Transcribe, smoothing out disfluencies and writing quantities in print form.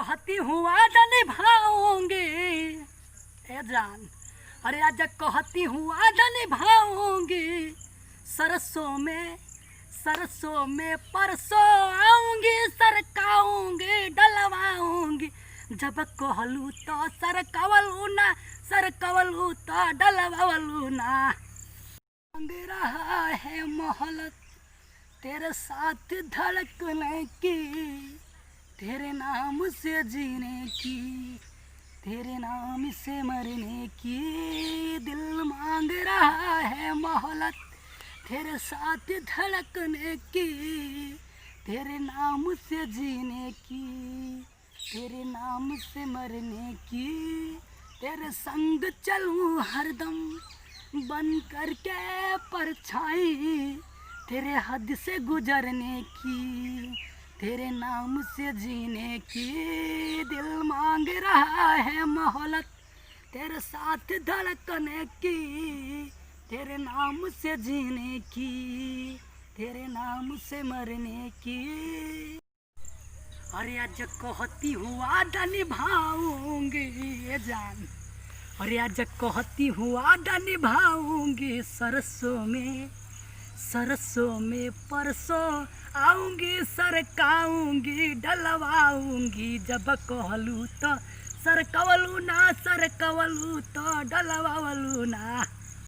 कहती हूँ वादा निभाऊंगी ए जान, अरे आज कहती हूँ वादा निभाऊंगी। सरसों में परसों आऊंगी, सरकाऊंगी डलवाऊंगी। जब कहलू तो सरकवलू ना, सरकवलू तो डलवावलू ना। मांग रहा है मोहलत तेरे साथ धड़कने की, तेरे नाम से जीने की, तेरे नाम से मरने की। दिल मांग रहा है मोहलत तेरे साथ धड़कने की, तेरे नाम से जीने की, तेरे नाम से मरने की। तेरे संग चलूं हरदम बन करके परछाई, तेरे हद से गुजरने की, तेरे नाम से जीने की। दिल मांग रहा है मोहलत तेरे साथ धड़कने की, तेरे नाम से जीने की, तेरे नाम से मरने की। अरे आज कहती हूँ वादा निभाऊंगी ये जान, अरे आज कहती हूँ वादा निभाऊंगी। सरसों में परसों आऊंगी, सरकाऊंगी डलवाऊंगी। जब कहलू तो सरकवलू ना, सरकवलू तो डलवावलू ना।